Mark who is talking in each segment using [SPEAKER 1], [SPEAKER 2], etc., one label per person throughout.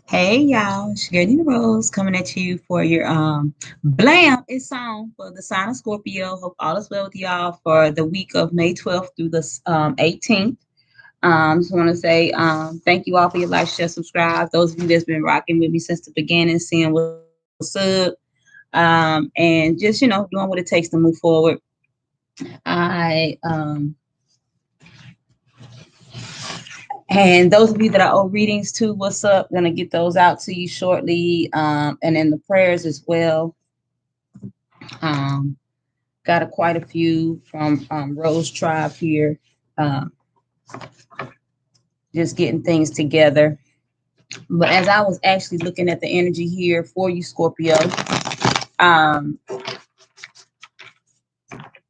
[SPEAKER 1] Hey y'all, it's your girl NeenaRose coming at you for your Blam is song for the sign of Scorpio. Hope all is well with y'all for the week of May 12th through the 18th. Just want to say thank you all for your like, share, subscribe. Those of you that's been rocking with me since the beginning, seeing what's up, and just doing what it takes to move forward. I And those of you that are old readings too, what's up? Gonna get those out to you shortly. And then the prayers as well. Um, quite a few from RoseTribe here. Um, just getting things together. But as I was actually looking at the energy here for you, Scorpio, um,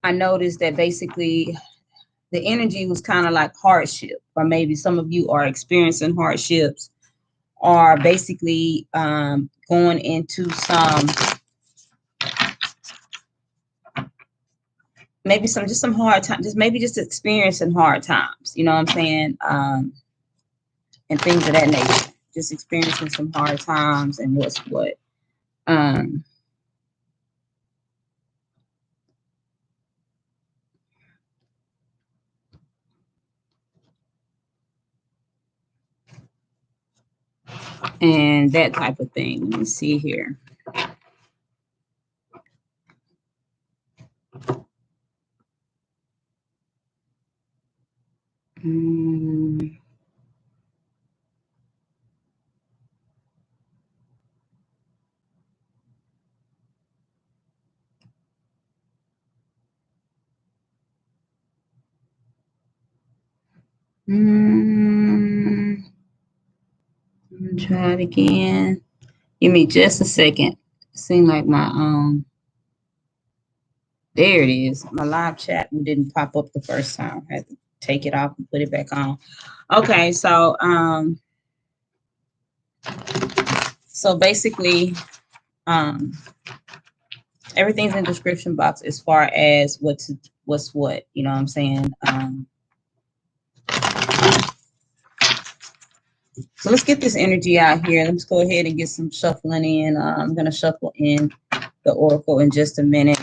[SPEAKER 1] I noticed that basically the energy was kind of like hardship, or maybe some of you are experiencing hardships, or basically going into some maybe some hard times, just maybe just experiencing hard times, you know what I'm saying? And things of that nature. Just experiencing some hard times and what's what. Um, and that type of thing. Let me see here. Mm. Mm. Try it again. Give me just a second. Seemed like my there it is. My live chat didn't pop up the first time. I had to take it off and put it back on. Okay, so basically, um, everything's in the description box as far as what's what. You know what I'm saying? So let's get this energy out here. Let's go ahead and get some shuffling in. I'm gonna shuffle in the oracle in just a minute.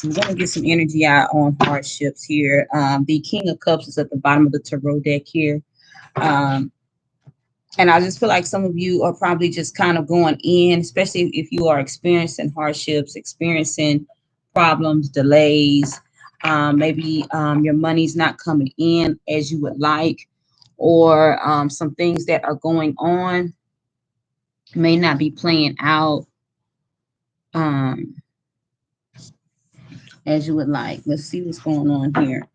[SPEAKER 1] I'm gonna get some energy out on hardships here. The King of Cups is at the bottom of the tarot deck here. Um, And I just feel like some of you are probably just kind of going in, especially if you are experiencing hardships, experiencing problems, delays. Maybe your money's not coming in as you would like, or some things that are going on may not be playing out um, as you would like. Let's see what's going on here.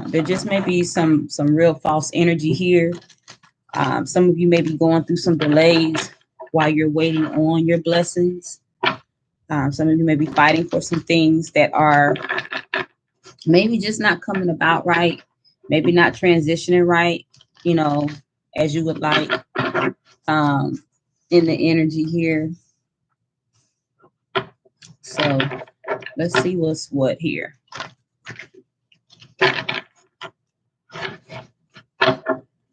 [SPEAKER 1] There just may be some real false energy here. Some of you may be going through some delays while you're waiting on your blessings. Some of you may be fighting for some things that are maybe just not coming about right, maybe not transitioning right, you know, as you would like um, in the energy here. So let's see what's what here.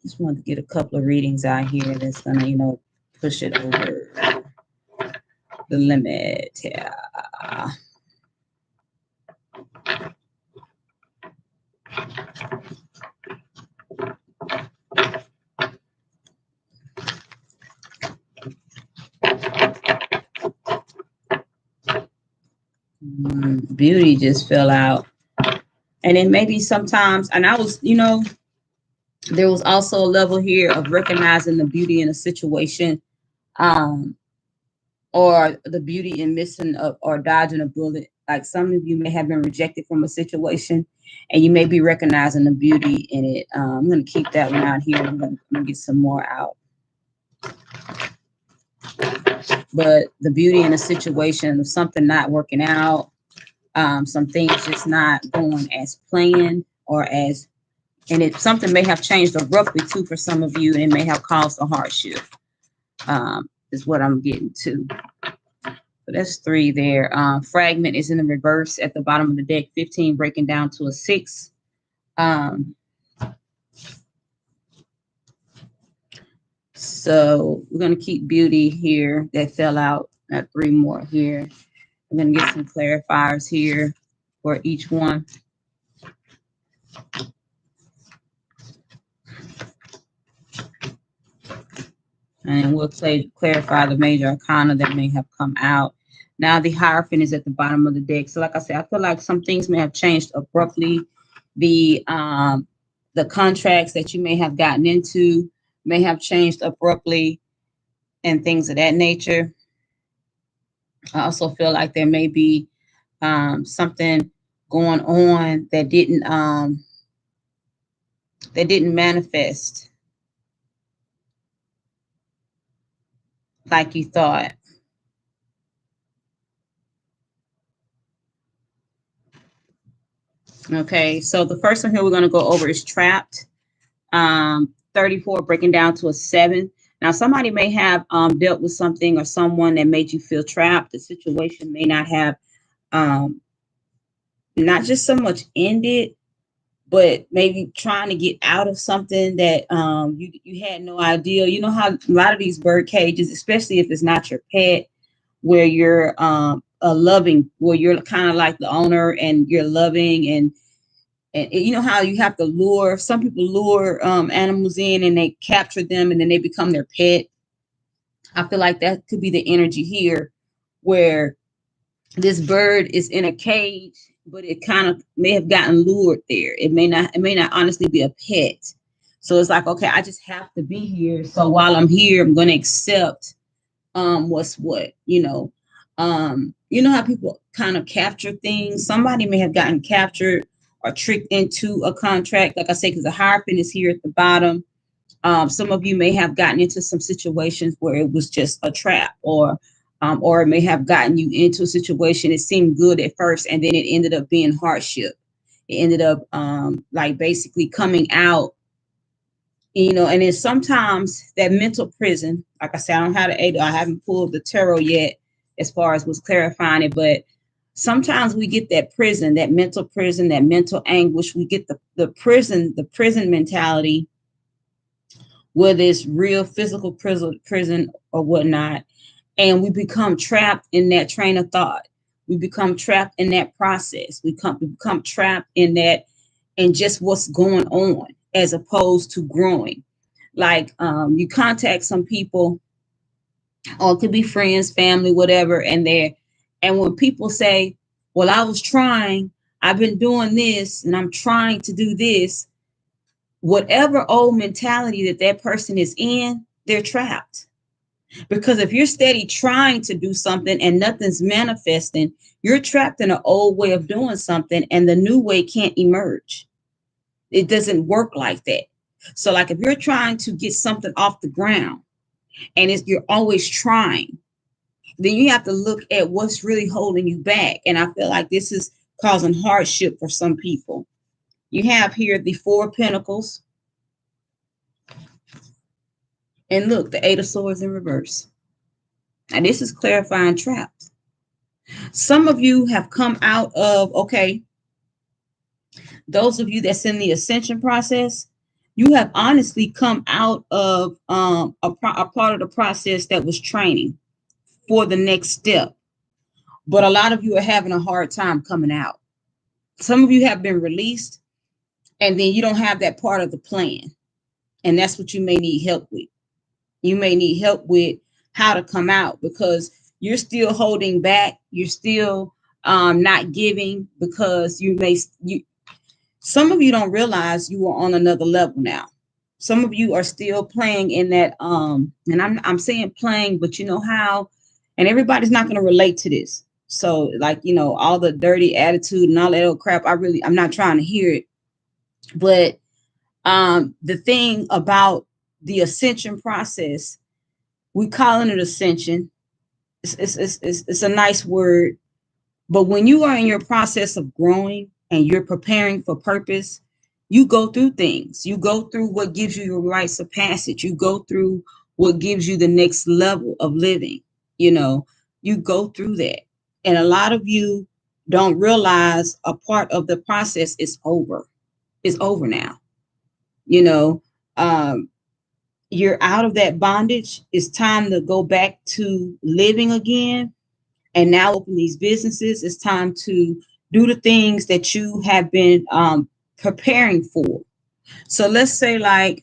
[SPEAKER 1] Just wanted to get a couple of readings out here that's gonna, push it over the limit. Yeah. Beauty just fell out. And then maybe sometimes, and I was, there was also a level here of recognizing the beauty in a situation, um, or the beauty in missing or dodging a bullet. Like some of you may have been rejected from a situation, and you may be recognizing the beauty in it. I'm going to keep that one out here. I'm going to get some more out. But the beauty in a situation of something not working out, some things just not going as planned or as, and if something may have changed abruptly too for some of you, and it may have caused a hardship, is what I'm getting to. So that's 3 there. Fragment is in the reverse at the bottom of the deck. 15 breaking down to a 6. So we're going to keep beauty here that fell out. Got 3 more here. I'm going to get some clarifiers here for each one. And we'll clarify the major arcana that may have come out. Now the Hierophant is at the bottom of the deck. So like I said, I feel like some things may have changed abruptly. The contracts that you may have gotten into may have changed abruptly and things of that nature. I also feel like there may be something going on that didn't manifest like you thought. Okay, so the first one here we're going to go over is Trapped. 34 breaking down to a 7. Now, somebody may have dealt with something or someone that made you feel trapped. The situation may not have not just so much ended, but maybe trying to get out of something that you had no idea. You know how a lot of these bird cages, especially if it's not your pet, where you're where you're kind of like the owner and you're loving and you know how you have to lure, some people lure animals in and they capture them and then they become their pet. I feel like that could be the energy here where this bird is in a cage, but it kind of may have gotten lured there. It may not honestly be a pet. So it's like, okay, I just have to be here. So while I'm here, I'm going to accept what's what, you know how people kind of capture things. Somebody may have gotten captured or tricked into a contract, like I say, because the Hierophant is here at the bottom. Some of you may have gotten into some situations where it was just a trap, or it may have gotten you into a situation. It seemed good at first, and then it ended up being hardship. It ended up like basically coming out, and then sometimes that mental prison, like I said, I haven't pulled the tarot yet as far as what's clarifying it, but sometimes we get that prison, that mental anguish. We get the prison mentality, whether it's real physical prison or whatnot. And we become trapped in that train of thought. We become trapped in that process. We become trapped in that and just what's going on as opposed to growing. Like you contact some people, or it could be friends, family, whatever, and when people say, well, I was trying, I've been doing this, and I'm trying to do this, whatever old mentality that person is in, they're trapped. Because if you're steady trying to do something and nothing's manifesting, you're trapped in an old way of doing something and the new way can't emerge. It doesn't work like that. So like if you're trying to get something off the ground and you're always trying, then you have to look at what's really holding you back. And I feel like this is causing hardship for some people. You have here the 4 of Pentacles. And look, the 8 of Swords in reverse. Now this is clarifying traps. Some of you have come out of, okay, those of you that's in the ascension process, you have honestly come out of a part of the process that was training for the next step. But a lot of you are having a hard time coming out. Some of you have been released, and then you don't have that part of the plan. And that's what you may need help with. You may need help with how to come out because you're still holding back. You're still not giving because some of you don't realize you are on another level now. Some of you are still playing in that, and I'm saying playing, but you know how, and everybody's not going to relate to this. So like, all the dirty attitude and all that old crap, I'm not trying to hear it. But the thing about the ascension process, we calling it ascension. It's a nice word. But when you are in your process of growing and you're preparing for purpose, you go through things. You go through what gives you your rites of passage. You go through what gives you the next level of living. You go through that. And a lot of you don't realize a part of the process is over. It's over now. you're out of that bondage. It's time to go back to living again. And now open these businesses. It's time to do the things that you have been preparing for. So let's say like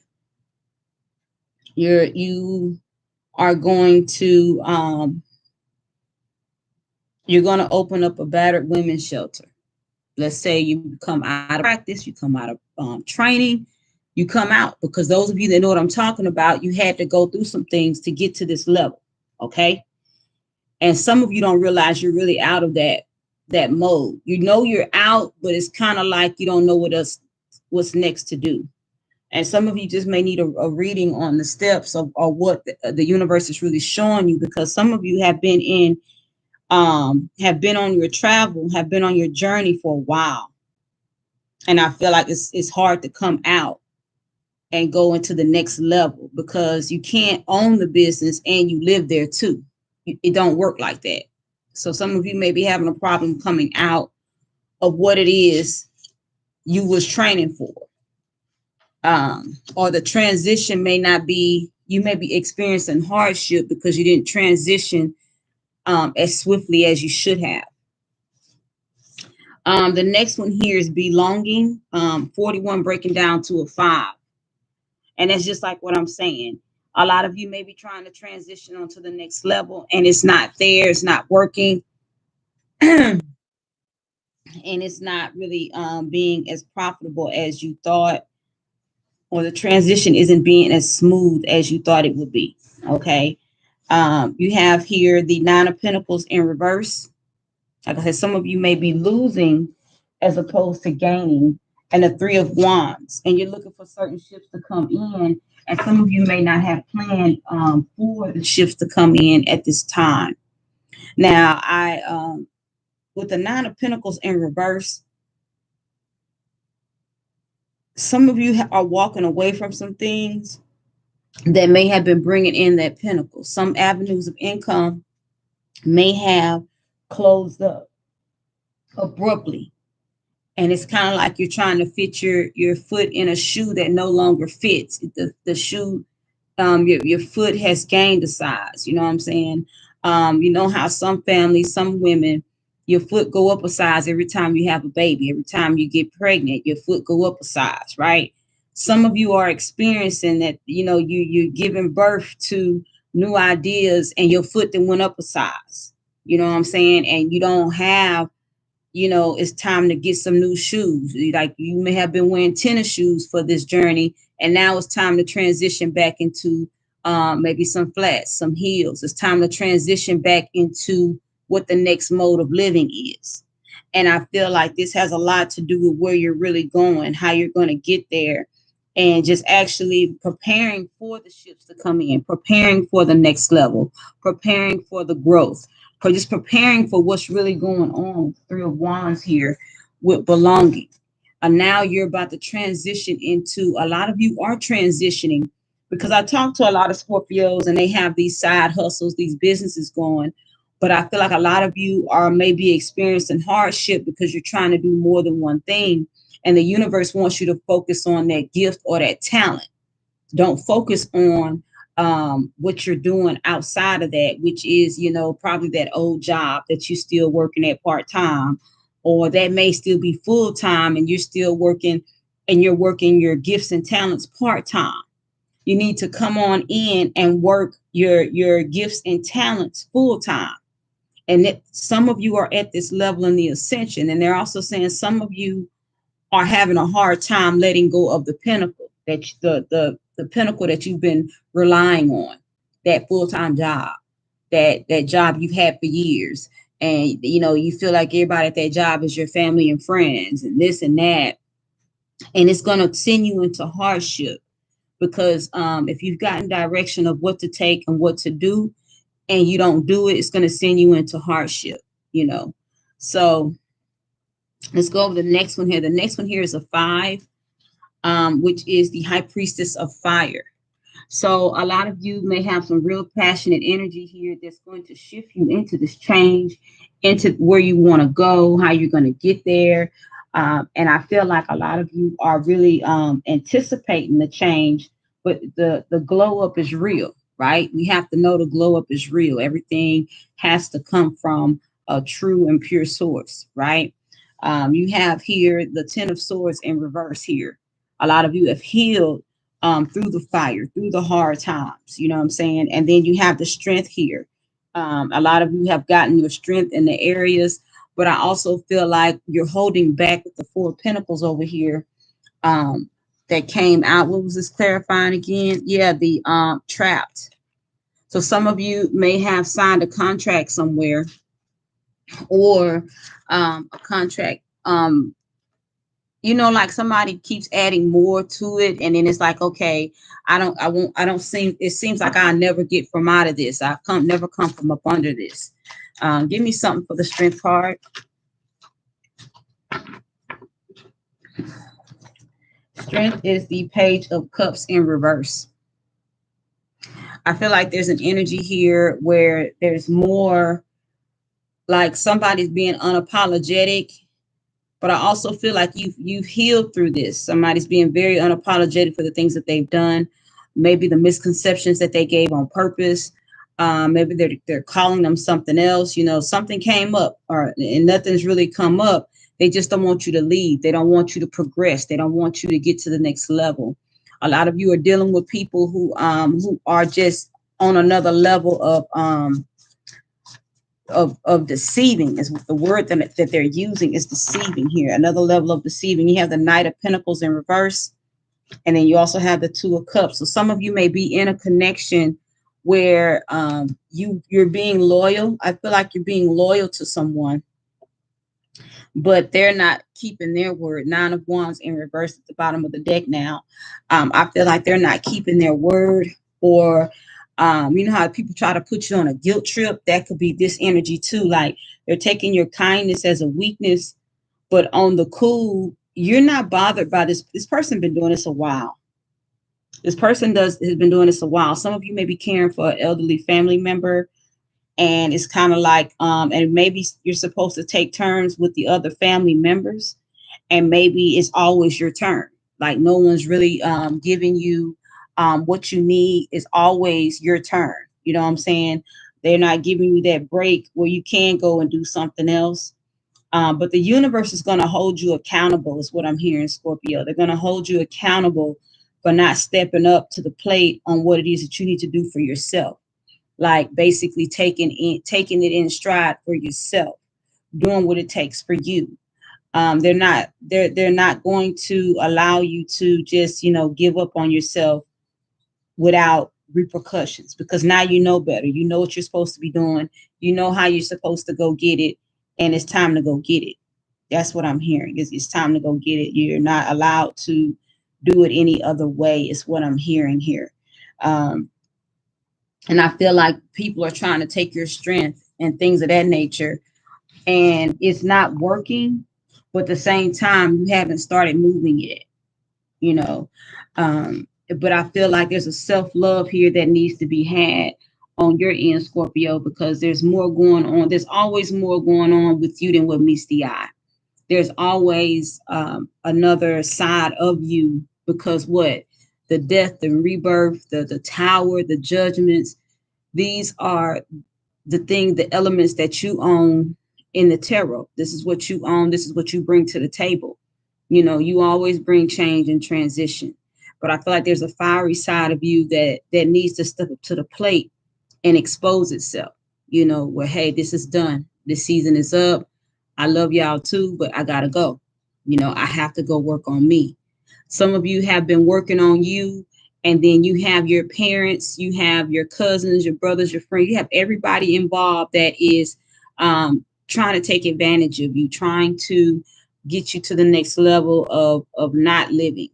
[SPEAKER 1] you are going to you're going to open up a battered women's shelter. Let's say you come out of practice, you come out of training, you come out, because those of you that know what I'm talking about, you had to go through some things to get to this level. Okay. And some of you don't realize you're really out of that mode. You know you're out, but it's kind of like you don't know what's next to do. And some of you just may need a reading on the steps of or what the universe is really showing you, because some of you have been on your travel, have been on your journey for a while. And I feel like it's hard to come out and go into the next level, because you can't own the business and you live there too. It don't work like that. So some of you may be having a problem coming out of what it is you was training for. Or the transition may not be, you may be experiencing hardship because you didn't transition as swiftly as you should have. The next one here is belonging, 41 breaking down to a 5. And that's just like what I'm saying. A lot of you may be trying to transition onto the next level and it's not there, it's not working. And it's not really being as profitable as you thought, or the transition isn't being as smooth as you thought it would be. Okay. You have here the 9 of Pentacles in reverse. Like I said, some of you may be losing as opposed to gaining, and the 3 of Wands, and you're looking for certain shifts to come in, and some of you may not have planned for the shifts to come in at this time. Now, with the 9 of Pentacles in reverse, some of you are walking away from some things that may have been bringing in that pentacle. Some avenues of income may have closed up abruptly. And it's kind of like you're trying to fit your foot in a shoe that no longer fits. The shoe, your foot has gained a size. You know what I'm saying? You know how some families, some women, your foot go up a size every time you have a baby. Every time you get pregnant, your foot go up a size, right? Some of you are experiencing that, you know, you're giving birth to new ideas and your foot then went up a size. You know what I'm saying? And you don't have, you know, it's time to get some new shoes. Like you may have been wearing tennis shoes for this journey, and now it's time to transition back into maybe some flats, some heels. It's time to transition back into what the next mode of living is. And I feel like this has a lot to do with where you're really going, how you're going to get there, and just actually preparing for the shifts to come in, preparing for the next level, preparing for the growth, for just preparing for what's really going on. 3 of Wands here with belonging. And now you're about to transition into, a lot of you are transitioning, because I talk to a lot of Scorpios and they have these side hustles, these businesses going. But I feel like a lot of you are maybe experiencing hardship because you're trying to do more than one thing. And the universe wants you to focus on that gift or that talent. Don't focus on what you're doing outside of that, which is, you know, probably that old job that you're still working at part-time, or that may still be full-time and you're still working and you're working your gifts and talents part-time. You need to come on in and work your gifts and talents full-time. And that some of you are at this level in the ascension. And they're also saying some of you are having a hard time letting go of the pinnacle, that the pinnacle that you've been relying on, that full-time job, that job you've had for years. And, you know, you feel like everybody at that job is your family and friends and this and that. And it's going to send you into hardship, because if you've gotten direction of what to take and what to do and you don't do it, it's going to send you into hardship, you know. So let's go over the next one here. The next one here is a 5, which is the High Priestess of Fire. So a lot of you may have some real passionate energy here that's going to shift you into this change, into where you want to go, how you're going to get there. And I feel like a lot of you are really anticipating the change, but the glow up is real, right? We have to know the glow up is real. Everything has to come from a true and pure source, right? You have here the Ten of Swords in reverse here. A lot of you have healed through the fire, through the hard times, you know what I'm saying? And then you have the strength here. A lot of you have gotten your strength in the areas, but I also feel like you're holding back with the Four of Pentacles over here that came out. What was this clarifying again? Yeah, the trapped. So some of you may have signed a contract somewhere, or a contract, like somebody keeps adding more to it, and then it's like, okay, I don't seem, it seems like I never get from out of this. Never come from up under this. Give me something for the strength card. Strength is the Page of Cups in reverse. I feel like there's an energy here where there's more, like somebody's being unapologetic, but I also feel like you've healed through this. Somebody's being very unapologetic for the things that they've done, maybe the misconceptions that they gave on purpose. Maybe they're calling them something else. Something came up, and nothing's really come up. They just don't want you to leave. They don't want you to progress. They don't want you to get to the next level. A lot of you are dealing with people who are just on another level of deceiving. Is the word that they're using, is deceiving here. Another level of deceiving. You have the Knight of Pentacles in reverse, and then you also have the Two of Cups. So some of you may be in a connection where you're being loyal. I feel like you're being loyal to someone, but they're not keeping their word. Nine of Wands in reverse at the bottom of the deck now. I feel like they're not keeping their word, or you know how people try to put you on a guilt trip? That could be this energy too. Like they're taking your kindness as a weakness, but on the cool, you're not bothered by this. This person been doing this a while. This person has been doing this a while. Some of you may be caring for an elderly family member, and it's kind of like, and maybe you're supposed to take turns with the other family members, and maybe it's always your turn. Like no one's really giving you what you need. Is always your turn. You know what I'm saying? They're not giving you that break where you can go and do something else. But the universe is going to hold you accountable, is what I'm hearing, Scorpio. They're going to hold you accountable for not stepping up to the plate on what it is that you need to do for yourself. Like basically taking it in stride for yourself, doing what it takes for you. They're not going to allow you to just, give up on yourself without repercussions, because now you know better. You know what you're supposed to be doing. You know how you're supposed to go get it, and it's time to go get it. That's what I'm hearing. It's time to go get it. You're not allowed to do it any other way, is what I'm hearing here. And I feel like people are trying to take your strength and things of that nature, and it's not working. But at the same time, you haven't started moving yet, But I feel like there's a self-love here that needs to be had on your end, Scorpio, because there's more going on. There's always more going on with you than what meets the eye. There's always another side of you, because the death, the rebirth, the tower, the judgments, these are the elements that you own in the tarot. This is what you own. This is what you bring to the table. You always bring change and transition. But I feel like there's a fiery side of you that needs to step up to the plate and expose itself, where, hey, this is done. This season is up. I love y'all too, but I got to go. I have to go work on me. Some of you have been working on you, and then you have your parents, you have your cousins, your brothers, your friends, you have everybody involved that is trying to take advantage of you, trying to get you to the next level of not living,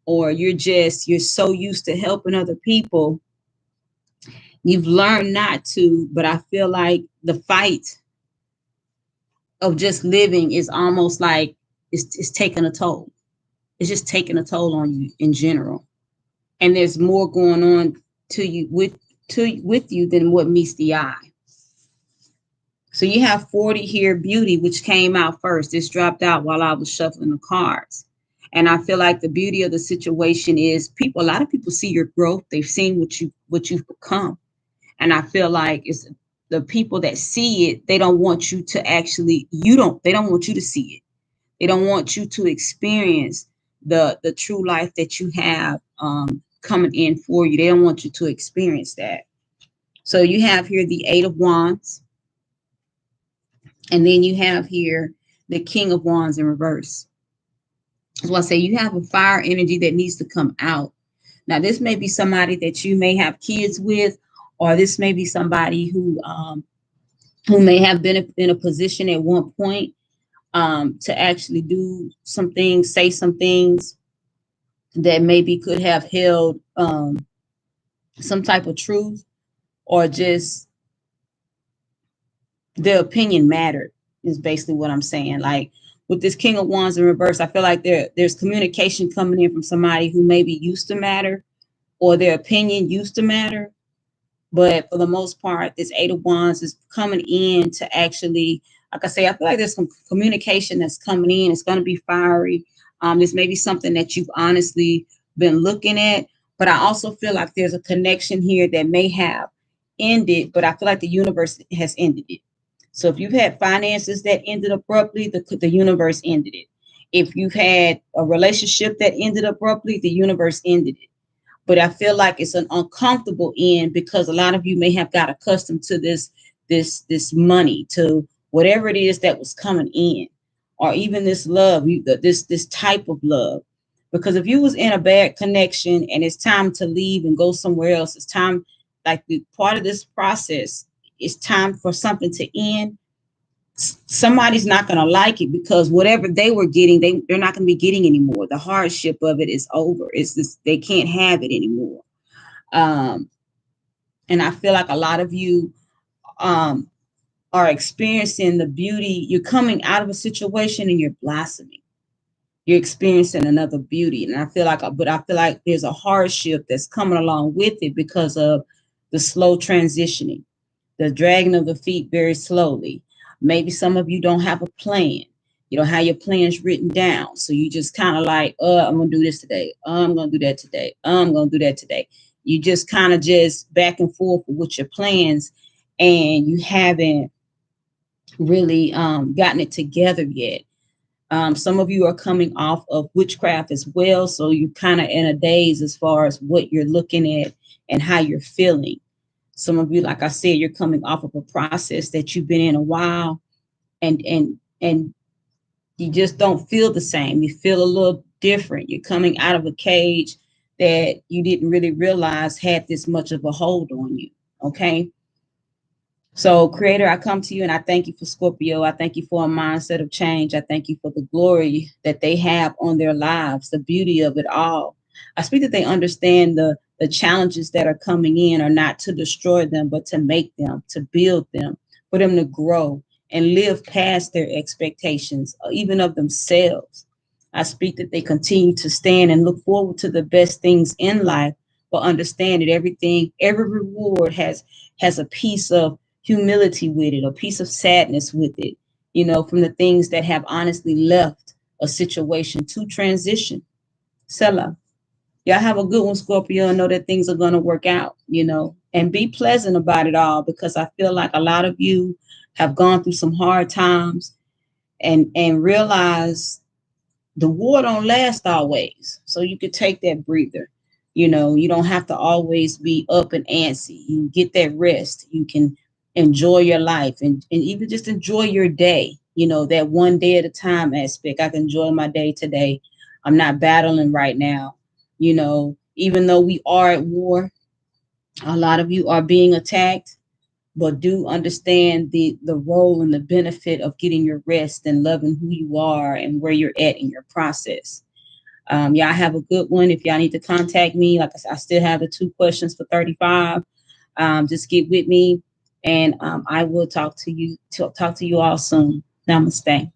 [SPEAKER 1] or you're so used to helping other people. You've learned not to, but I feel like the fight of just living is almost like it's taking a toll. It's just taking a toll on you in general. And there's more going on to you with you than what meets the eye. So you have 40 here, beauty, which came out first. This dropped out while I was shuffling the cards. And I feel like the beauty of the situation is a lot of people see your growth. They've seen what you've become. And I feel like it's the people that see it, they don't want you to actually, they don't want you to see it. They don't want you to experience the true life that you have coming in for you. They don't want you to experience that. So you have here the 8 of Wands. And then you have here the King of Wands in reverse. So I say you have a fire energy that needs to come out. Now, this may be somebody that you may have kids with, or this may be somebody who may have been in a position at one point to actually do some things, say some things that maybe could have held some type of truth, or just their opinion mattered, is basically what I'm saying. Like with this King of Wands in reverse, I feel like there's communication coming in from somebody who maybe used to matter, or their opinion used to matter. But for the most part, this 8 of Wands is coming in to actually, like I say, I feel like there's some communication that's coming in. It's going to be fiery. This may be something that you've honestly been looking at, but I also feel like there's a connection here that may have ended, but I feel like the universe has ended it. So if you've had finances that ended abruptly, the universe ended it. If you've had a relationship that ended abruptly, the universe ended it. But I feel like it's an uncomfortable end, because a lot of you may have got accustomed to this money, to whatever it is that was coming in, or even this love, this type of love. Because if you was in a bad connection and it's time to leave and go somewhere else, it's time, like the part of this process, it's time for something to end. Somebody's not going to like it, because whatever they were getting, they're not going to be getting anymore. The hardship of it is over. It's this, they can't have it anymore. And I feel like a lot of you are experiencing the beauty. You're coming out of a situation and you're blossoming. You're experiencing another beauty. And I feel like there's a hardship that's coming along with it, because of the slow transitioning, the dragging of the feet very slowly. Maybe some of you don't have a plan. You don't have your plans written down. So you just kind of like, I'm going to do this today. I'm going to do that today. I'm going to do that today. You just kind of just back and forth with your plans, and you haven't really gotten it together yet. Some of you are coming off of witchcraft as well. So you're kind of in a daze as far as what you're looking at and how you're feeling. Some of you, like I said, you're coming off of a process that you've been in a while, and you just don't feel the same. You feel a little different. You're coming out of a cage that you didn't really realize had this much of a hold on you. Okay. So, Creator, I come to you and I thank you for Scorpio. I thank you for a mindset of change. I thank you for the glory that they have on their lives, the beauty of it all. I speak that they understand the challenges that are coming in are not to destroy them, but to make them, to build them, for them to grow and live past their expectations, even of themselves. I speak that they continue to stand and look forward to the best things in life, but understand that every reward has a piece of humility with it, a piece of sadness with it, from the things that have honestly left a situation to transition. Selah. Y'all have a good one, Scorpio, and know that things are going to work out, and be pleasant about it all, because I feel like a lot of you have gone through some hard times and realize the war don't last always. So you could take that breather. You don't have to always be up and antsy. You can get that rest. You can enjoy your life and even just enjoy your day. That one day at a time aspect. I can enjoy my day today. I'm not battling right now. Even though we are at war, a lot of you are being attacked, but do understand the role and the benefit of getting your rest and loving who you are and where you're at in your process. Y'all have a good one. If y'all need to contact me, like I said, I still have the 2 questions for 35. Just get with me, and I will talk to you all soon. Namaste.